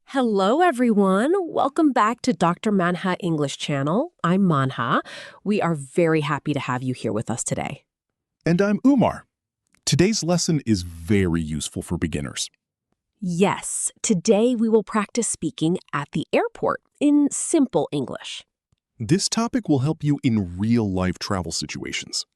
Hello, everyone. Welcome back to Dr. Manha English Channel. I'm Manha. We are very happy to have you here with us today. And I'm Umar. Today's lesson is very useful for beginners. Yes, today we will practice speaking at the airport in simple English. This topic will help you in real-life travel situations.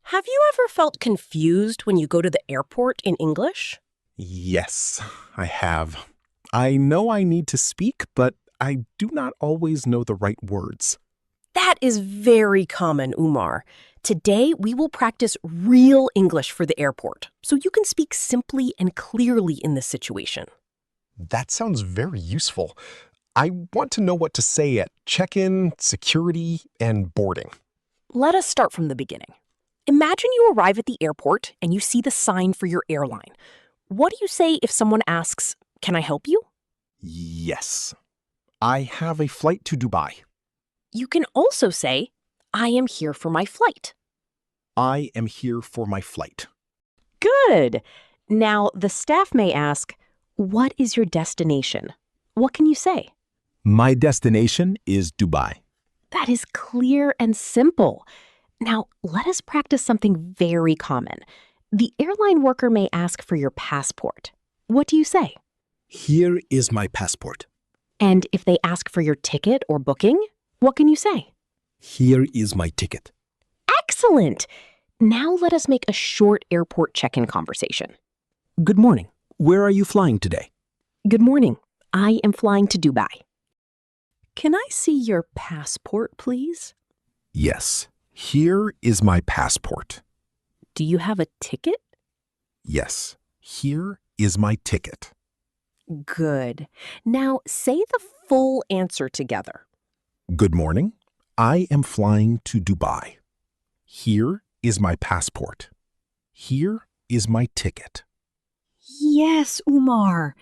Have you ever felt confused when you go to the airport in English? Yes, I have. I know I need to speak, but I do not always know the right words. That is very common, Umar. Today, we will practice real English for the airport, so you can speak simply and clearly in this situation. That sounds very useful. I want to know what to say at check-in, security, and boarding. Let us start from the beginning. Imagine you arrive at the airport and you see the sign for your airline. What do you say if someone asks, "Can I help you?" Yes. I have a flight to Dubai. You can also say, "I am here for my flight." I am here for my flight. Good. Now, the staff may ask, "What is your destination?" What can you say? My destination is Dubai. That is clear and simple. Now, let us practice something very common. The airline worker may ask for your passport. What do you say? Here is my passport. And if they ask for your ticket or booking, what can you say? Here is my ticket. Excellent! Now let us make a short airport check-in conversation. Good morning. Where are you flying today? Good morning. I am flying to Dubai. Can I see your passport, please? Yes, here is my passport. Do you have a ticket? Yes, here is my ticket. Good. Now say the full answer together. Good morning. I am flying to Dubai. Here is my passport. Here is my ticket. Yes, Umar.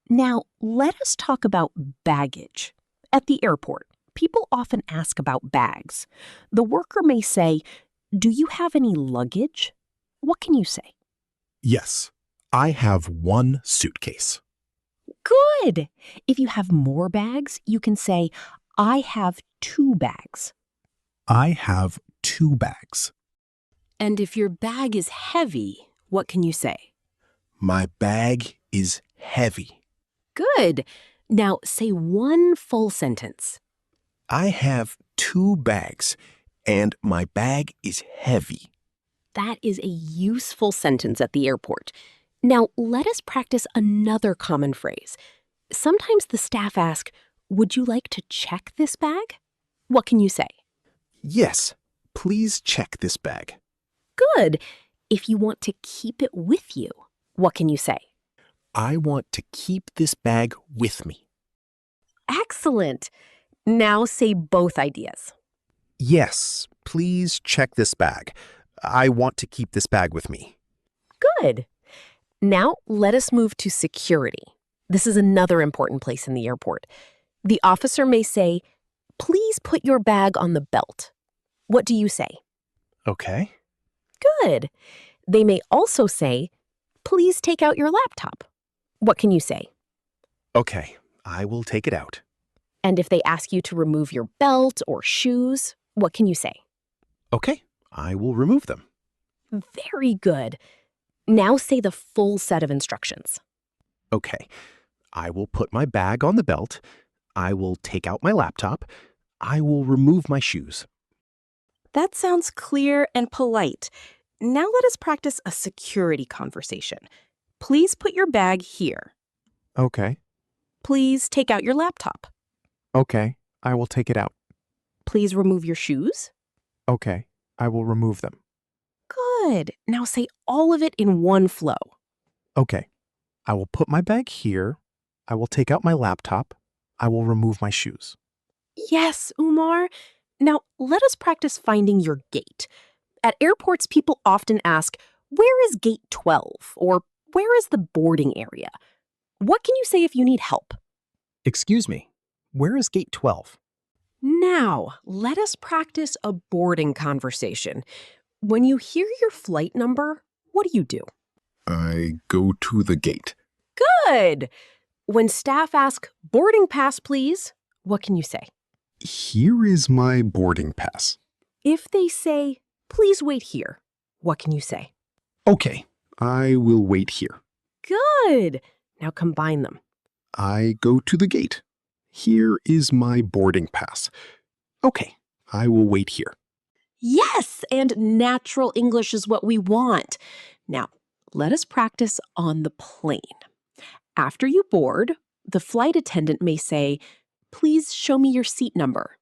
Now let us talk about baggage. At the airport, people often ask about bags. The worker may say, "Do you have any luggage?" What can you say? Yes, I have one suitcase. Good! If you have more bags, you can say, "I have 2 bags." I have 2 bags. And if your bag is heavy, what can you say? My bag is heavy. Good! Now say one full sentence. I have 2 bags, and my bag is heavy. That is a useful sentence at the airport. Now let us practice another common phrase. Sometimes the staff ask, "Would you like to check this bag?" What can you say? Yes, please check this bag. Good. If you want to keep it with you, what can you say? I want to keep this bag with me. Excellent. Now say both ideas. Yes, please check this bag. I want to keep this bag with me. Good. Now let us move to security. This is another important place in the airport. The officer may say, "Please put your bag on the belt." What do you say? Okay. Good. They may also say, "Please take out your laptop." What can you say? Okay, I will take it out. And if they ask you to remove your belt or shoes, what can you say? Okay, I will remove them. Very good. Now say the full set of instructions. Okay, I will put my bag on the belt. I will take out my laptop. I will remove my shoes. That sounds clear and polite. Now let us practice a security conversation. Please put your bag here. Okay. Please take out your laptop. Okay, I will take it out. Please remove your shoes. Okay, I will remove them. Good. Now say all of it in one flow. Okay, I will put my bag here. I will take out my laptop. I will remove my shoes. Yes, Umar. Now let us practice finding your gate. At airports, people often ask, "Where is gate 12?" or "Where is the boarding area?" What can you say if you need help? Excuse me, where is gate 12? Now, let us practice a boarding conversation. When you hear your flight number, what do? I go to the gate. Good! When staff ask, boarding pass, please, what can you say? Here is my boarding pass. If they say, please wait here, what can you say? Okay, I will wait here. Good! Now combine them. I go to the gate. Here is my boarding pass. Okay, I will wait here. Yes, and natural English is what we want. Now, let us practice on the plane. After you board, the flight attendant may say, please show me your seat number.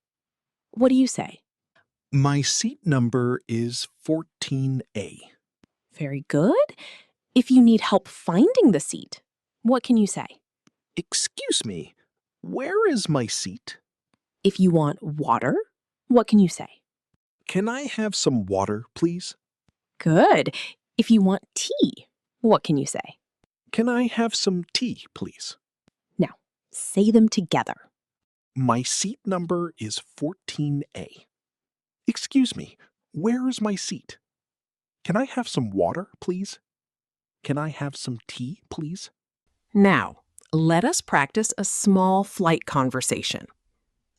What do you say? My seat number is 14A. Very good. If you need help finding the seat, what can you say? Excuse me, where is my seat? If you want water, what can you say? Can I have some water, please? Good. If you want tea, what can you say? Can I have some tea, please? Now, say them together. My seat number is 14A. Excuse me, where is my seat? Can I have some water, please? Can I have some tea, please? Now, let us practice a small flight conversation.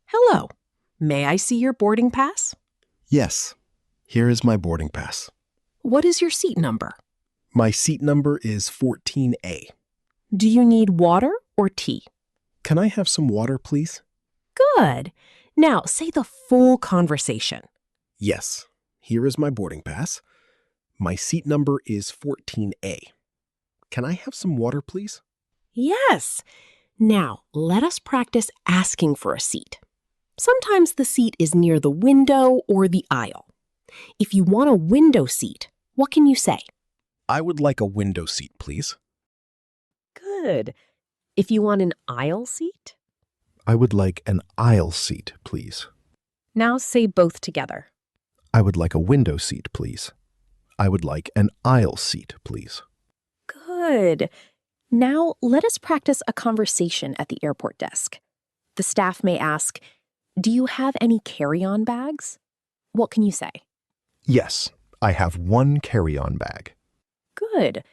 Hello, may I see your boarding pass? Yes, here is my boarding pass. What is your seat number? My seat number is 14A. Do you need water or tea? Can I have some water, please? Good. Now, say the full conversation. Yes, here is my boarding pass. My seat number is 14A. Can I have some water, please? Yes. Now, let us practice asking for a seat. Sometimes the seat is near the window or the aisle. If you want a window seat, what can you say? I would like a window seat, please. Good. If you want an aisle seat? I would like an aisle seat, please. Now say both together. I would like a window seat, please. I would like an aisle seat, please. Good. Now let us practice a conversation at the airport desk. The staff may ask, do you have any carry-on bags? What can you say? Yes, I have one carry-on bag. Good.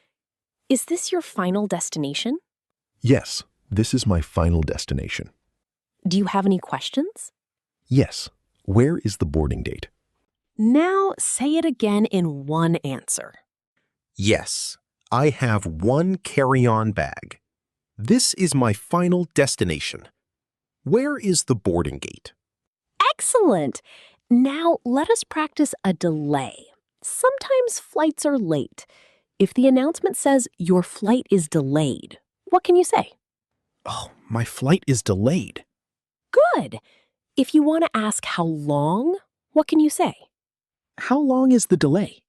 Is this your final destination? Yes, this is my final destination. Do you have any questions? Yes, where is the boarding date? Now say it again in one answer. Yes, I have one carry-on bag. This is my final destination. Where is the boarding gate? Excellent! Now let us practice a delay. Sometimes flights are late. If the announcement says your flight is delayed, what can you say? Oh, my flight is delayed. Good! If you want to ask how long, what can you say? How long is the delay?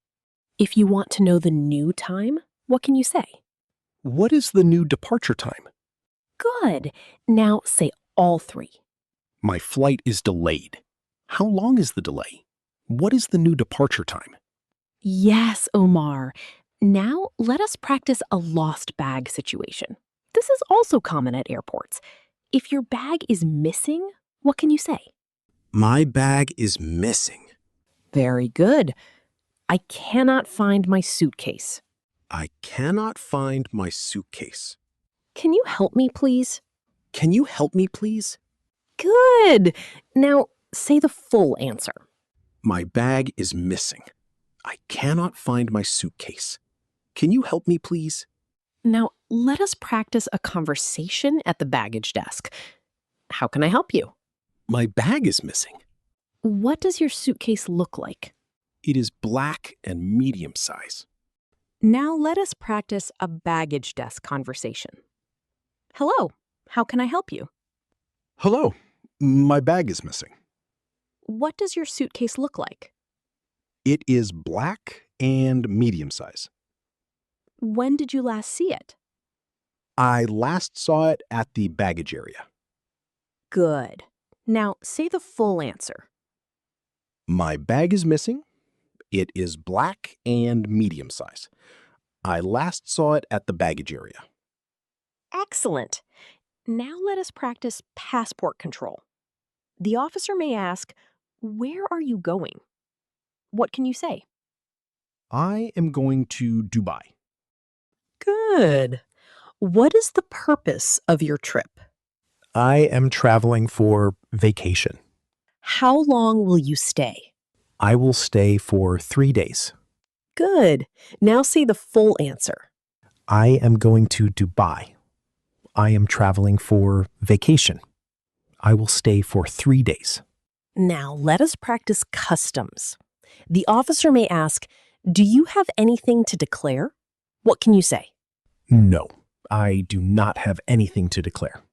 If you want to know the new time, what can you say? What is the new departure time? Good! Now say all three. My flight is delayed. How long is the delay? What is the new departure time? Yes, Omar. Now let us practice a lost bag situation. This is also common at airports. If your bag is missing, what can you say? My bag is missing. Very good. I cannot find my suitcase. I cannot find my suitcase. Can you help me, please? Can you help me, please? Good. Now say the full answer. My bag is missing. I cannot find my suitcase. Can you help me, please? Now let us practice a conversation at the baggage desk. How can I help you? My bag is missing. What does your suitcase look like? It is black and medium size. Now let us practice a baggage desk conversation. Hello, how can I help you? Hello, my bag is missing. What does your suitcase look like? It is black and medium size. When did you last see it? I last saw it at the baggage area. Good. Now say the full answer. My bag is missing. It is black and medium size. I last saw it at the baggage area. Excellent. Now let us practice passport control. The officer may ask, "Where are you going?" What can you say? I am going to Dubai. Good. What is the purpose of your trip? I am traveling for vacation. How long will you stay? I will stay for 3 days. Good. Now say the full answer. I am going to Dubai. I am traveling for vacation. I will stay for 3 days. Now let us practice customs. The officer may ask, "Do you have anything to declare?" What can you say? No, I do not have anything to declare.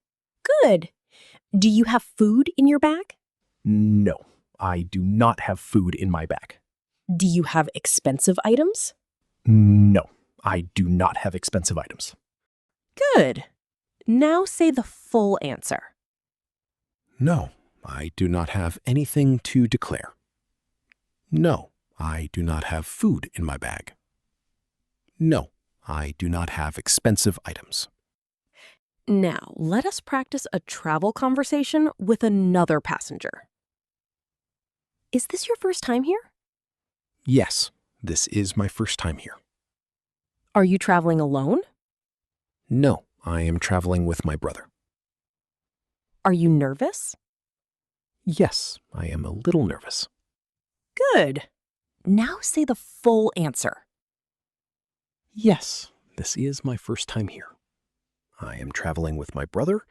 Good. Do you have food in your bag? No, I do not have food in my bag. Do you have expensive items? No, I do not have expensive items. Good. Now say the full answer. No, I do not have anything to declare. No, I do not have food in my bag. No, I do not have expensive items. Now let us practice a travel conversation with another passenger. Is this your first time here? Yes, this is my first time here. Are you traveling alone? No, I am traveling with my brother. Are you nervous? Yes, I am a little nervous. Good. Now say the full answer. Yes, this is my first time here. I am traveling with my brother.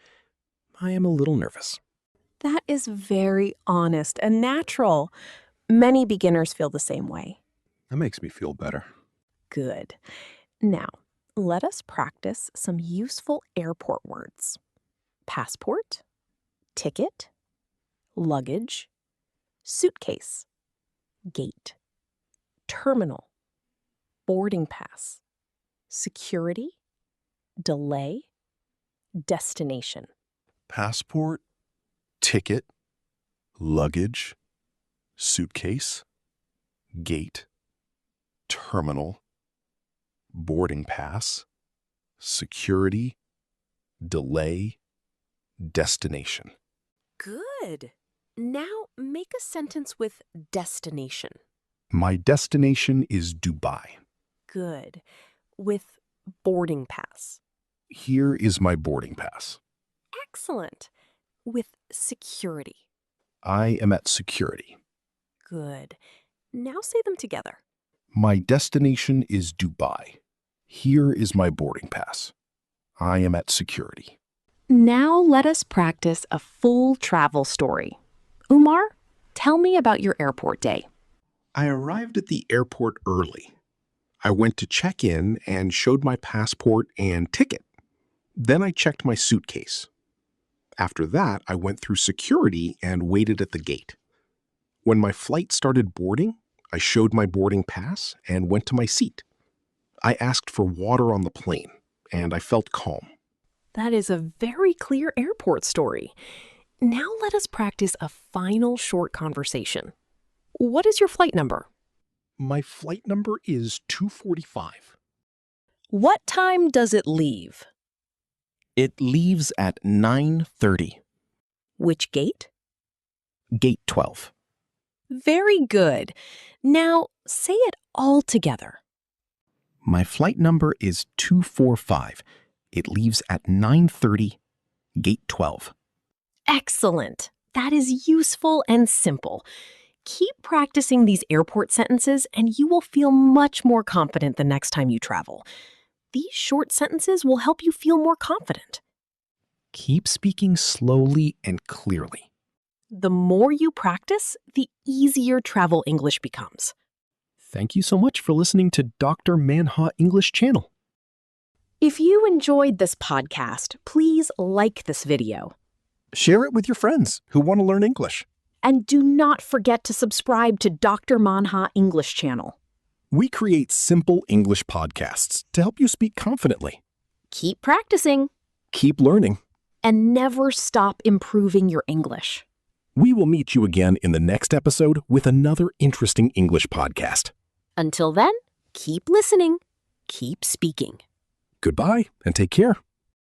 I am a little nervous. That is very honest and natural. Many beginners feel the same way. That makes me feel better. Good. Now, let us practice some useful airport words. Passport, ticket, luggage, suitcase, gate, terminal, boarding pass, security, delay, destination. Passport, ticket, luggage, suitcase, gate, terminal, boarding pass, security, delay, destination. Good. Now make a sentence with destination. My destination is Dubai. Good. With boarding pass. Here is my boarding pass. Excellent. With security. I am at security. Good. Now say them together. My destination is Dubai. Here is my boarding pass. I am at security. Now let us practice a full travel story. Umar, tell me about your airport day. I arrived at the airport early. I went to check in and showed my passport and ticket. Then I checked my suitcase. After that, I went through security and waited at the gate. When my flight started boarding, I showed my boarding pass and went to my seat. I asked for water on the plane, and I felt calm. That is a very clear airport story. Now let us practice a final short conversation. What is your flight number? My flight number is 245. What time does it leave? It leaves at 9:30. Which gate? Gate 12. Very good. Now say it all together. My flight number is 245. It leaves at 9:30, gate 12. Excellent. That is useful and simple. Keep practicing these airport sentences and you will feel much more confident the next time you travel. These short sentences will help you feel more confident. Keep speaking slowly and clearly. The more you practice, the easier travel English becomes. Thank you so much for listening to Dr. Manha English Channel. If you enjoyed this podcast, please like this video. Share it with your friends who want to learn English. And do not forget to subscribe to Dr. Manha English Channel. We create simple English podcasts to help you speak confidently. Keep practicing Keep learning. and never stop improving your English. We will meet you again in the next episode with another interesting English podcast. Until then, keep listening, keep speaking. Goodbye and take care.